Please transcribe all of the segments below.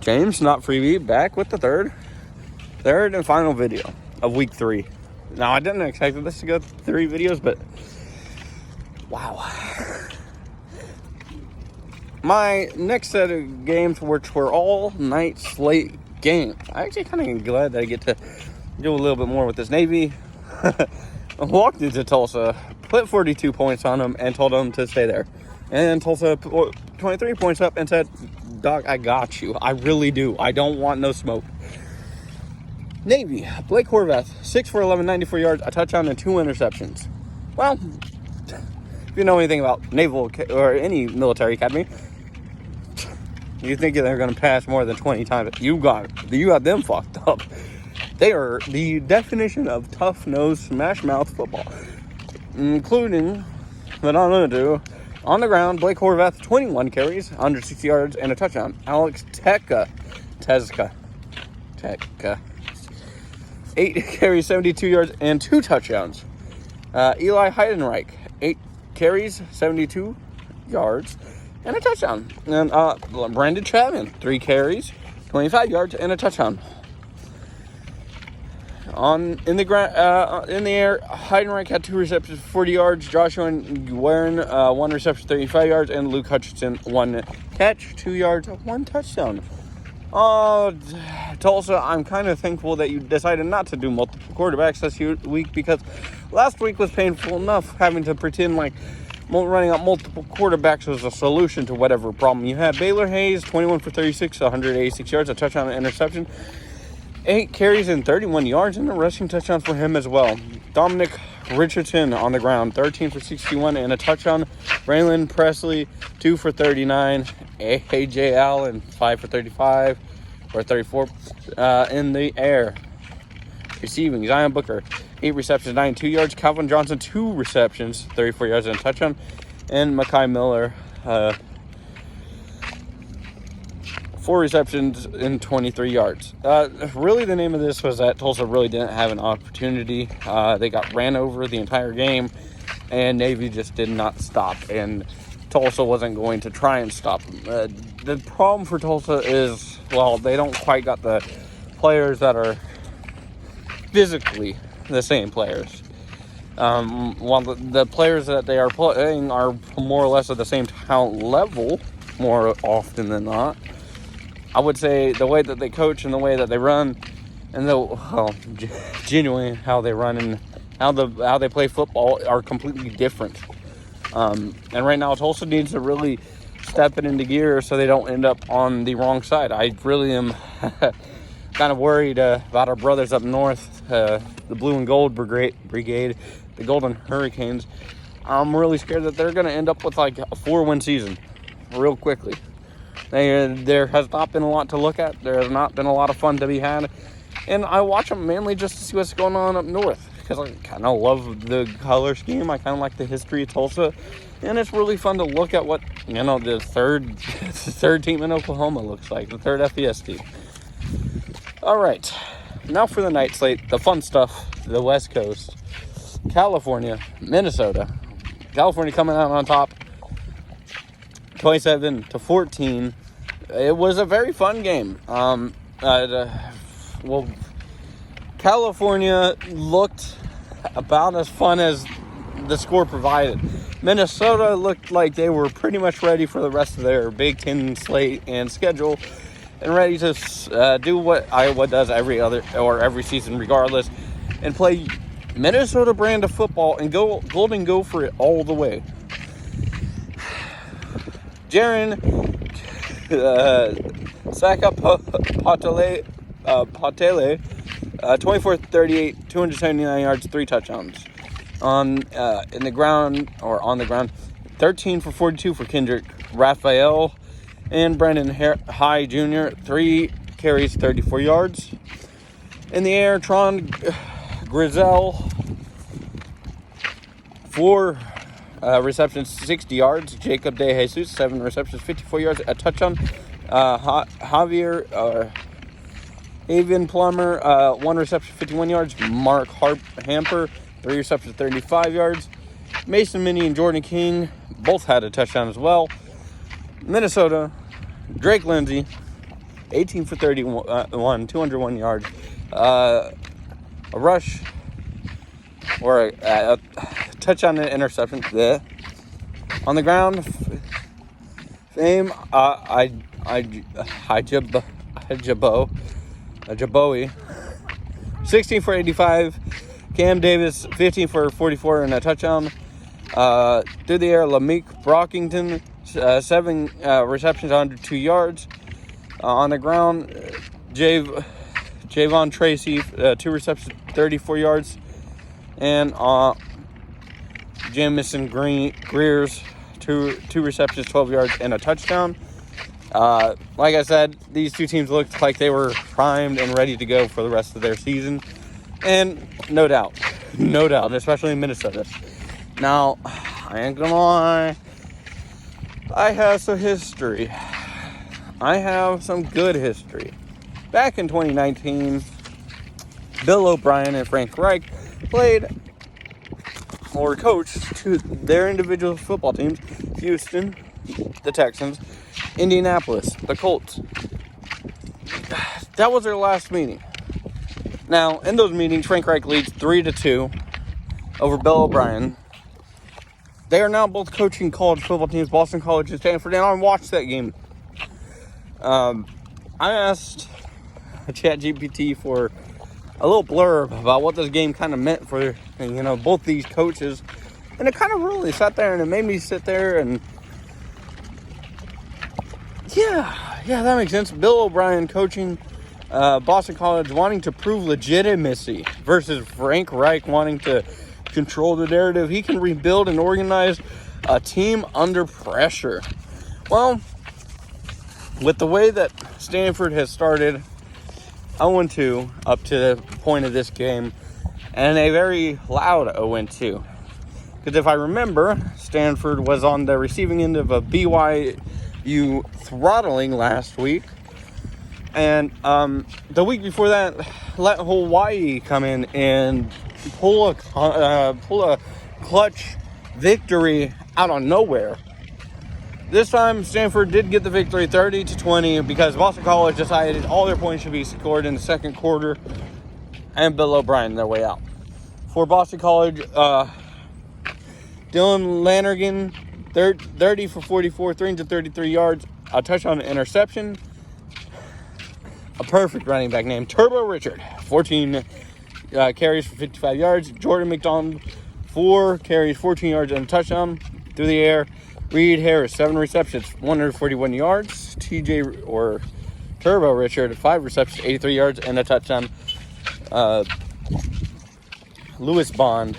James, not freebie, back with the third and final video of week 3. Now, I didn't expect this to go 3 videos, but wow. My next set of games, which were all night slate games. I actually kind of glad that I get to do a little bit more with this. Navy walked into Tulsa, put 42 points on them, and told them to stay there. And Tulsa put 23 points up and said, "Dog, I got you. I really do. I don't want no smoke." Navy, Blake Horvath, 6 for 11, 94 yards, a touchdown, and 2 interceptions. Well, if you know anything about naval or any military academy, you think they're going to pass more than 20 times. You got them fucked up. They are the definition of tough-nosed, smash-mouth football, including, but not limited to, on the ground, Blake Horvath, 21 carries, 160 yards, and a touchdown. Alex Tezka, 8 carries, 72 yards, and 2 touchdowns. Eli Heidenreich, 8 carries, 72 yards, and a touchdown. And Brandon Chapman, 3 carries, 25 yards, and a touchdown. In the air, Heidenreich had 2 receptions, 40 yards. Joshua Nguyen, 1 reception, 35 yards, and Luke Hutchinson, 1 catch, 2 yards, 1 touchdown. Tulsa, I'm kind of thankful that you decided not to do multiple quarterbacks this week, because last week was painful enough having to pretend like running out multiple quarterbacks was a solution to whatever problem you had. Baylor Hayes, 21 for 36, 186 yards, a touchdown and interception. 8 carries and 31 yards, and a rushing touchdown for him as well. Dominic Richardson on the ground, 13 for 61 and a touchdown. Braylon Presley, 2 for 39. A.J. Allen, 5 for 35 or 34 in the air. Receiving, Zion Booker, 8 receptions, 92 yards. Calvin Johnson, 2 receptions, 34 yards and a touchdown. And Mekhi Miller, 4 receptions and 23 yards. Really, the name of this was that Tulsa really didn't have an opportunity. They got ran over the entire game, and Navy just did not stop, and Tulsa wasn't going to try and stop them. The problem for Tulsa is, well, they don't quite got the players that are physically the same players. While the players that they are playing are more or less at the same talent level, more often than not. I would say the way that they coach and the way that they run, and genuinely how they run and how they play football are completely different. And right now, Tulsa needs to really step it into gear so they don't end up on the wrong side. I really am kind of worried about our brothers up north, the Blue and Gold Brigade, the Golden Hurricanes. I'm really scared that they're going to end up with like a 4-win season real quickly. There has not been a lot to look at. There has not been a lot of fun to be had. And I watch them mainly just to see what's going on up north, because I kind of love the color scheme. I kind of like the history of Tulsa. And it's really fun to look at what, the third team in Oklahoma looks like, the third FBS team. All right. Now for the night slate, the fun stuff, the West Coast. California, Minnesota. California coming out on top, 27-14. It was a very fun game. California looked about as fun as the score provided. Minnesota looked like they were pretty much ready for the rest of their Big Ten slate and schedule, and ready to do what Iowa does every season regardless, and play Minnesota brand of football and go Golden Gopher it all the way. Jaron Patele, 24-38, 279 yards, 3 touchdowns. On the ground, 13 for 42 for Kendrick Raphael and Brandon High Jr., 3 carries, 34 yards. In the air, Tron Grizel, 4 receptions, 60 yards. Jacob De Jesus, 7 receptions, 54 yards, a touchdown. Javier Avian Plummer, 1 reception, 51 yards. Mark Hamper, 3 receptions, 35 yards. Mason Minnie and Jordan King both had a touchdown as well. Minnesota, Drake Lindsay, 18 for 31, 201 yards. A rush or a touchdown and interception. There. On the ground, Jaboe, 16 for 85. Cam Davis, 15 for 44 and a touchdown. Through the air, Lameek Brockington, 7 receptions, 102 yards. On the ground, Javon Tracy, 2 receptions, 34 yards. And Jamison Greer's, two receptions, 12 yards, and a touchdown. Like I said, these two teams looked like they were primed and ready to go for the rest of their season. And no doubt, especially in Minnesota. Now, I ain't gonna lie, I have some history. I have some good history. Back in 2019, Bill O'Brien and Frank Reich played or coached to their individual football teams: Houston, the Texans; Indianapolis, the Colts. That was their last meeting. Now, in those meetings, Frank Reich leads 3-2 over Bill O'Brien. They are now both coaching college football teams, Boston College and Stanford, and I watched that game. I asked ChatGPT for a little blurb about what this game kind of meant for, both these coaches. And it kind of really sat there and it made me sit there and, yeah, that makes sense. Bill O'Brien coaching Boston College, wanting to prove legitimacy, versus Frank Reich wanting to control the narrative. He can rebuild and organize a team under pressure. Well, with the way that Stanford has started 0-2 up to the point of this game, and a very loud 0-2. Because if I remember, Stanford was on the receiving end of a BYU throttling last week. And the week before that, let Hawaii come in and pull a clutch victory out of nowhere. This time, Stanford did get the victory 30-20 because Boston College decided all their points should be scored in the second quarter, and Bill O'Brien their way out. For Boston College, Dylan Lanergan, 30 for 44, 333 yards, a touchdown, an interception. A perfect running back name, Turbo Richard, 14 carries for 55 yards. Jordan McDonald, 4 carries, 14 yards, and a touchdown. Through the air, Reed Harris, 7 receptions, 141 yards. TJ or Turbo Richard, 5 receptions, 83 yards, and a touchdown. Lewis Bond,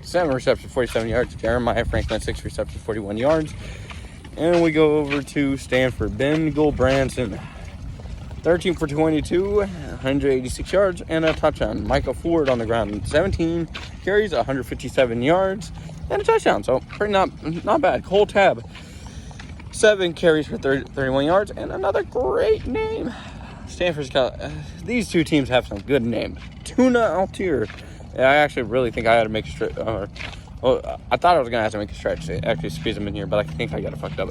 7 receptions, 47 yards. Jeremiah Franklin, 6 receptions, 41 yards. And we go over to Stanford. Ben Gulbranson, 13 for 22, 186 yards, and a touchdown. Michael Ford on the ground, 17 carries, 157 yards, and a touchdown. So pretty not bad. Cole Tabb, 7 carries for 31 yards, and another great name. Stanford's got these two teams have some good names. Tuna Altier. Yeah, I actually really think I had to make a stretch. I thought I was gonna have to make a stretch to actually squeeze them in here, but I think I got it fucked up.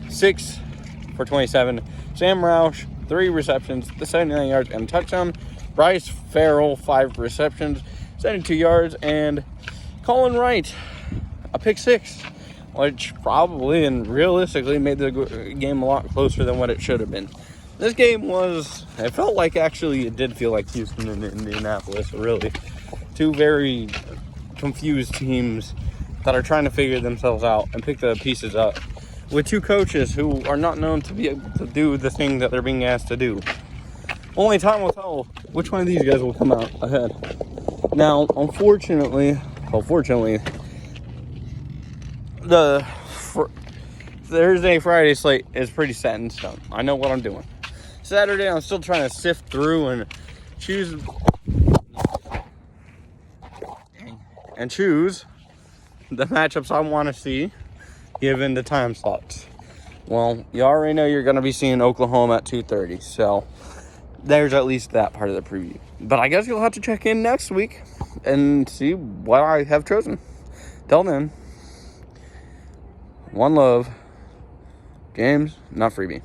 6 for 27. Sam Roush, 3 receptions, 79 yards, and a touchdown. Bryce Farrell, 5 receptions, 72 yards, and Colin Wright, a pick 6, which probably and realistically made the game a lot closer than what it should have been. This game it felt like actually it did feel like Houston and Indianapolis, really. Two very confused teams that are trying to figure themselves out and pick the pieces up, with two coaches who are not known to be able to do the thing that they're being asked to do. Only time will tell which one of these guys will come out ahead. Now, unfortunately, the Thursday-Friday slate is pretty set in stone. I know what I'm doing. Saturday, I'm still trying to sift through and choose the matchups I want to see given the time slots. Well, you already know you're going to be seeing Oklahoma at 2:30, so there's at least that part of the preview. But I guess you'll have to check in next week and see what I have chosen. Till then, one love. Games, not freebie.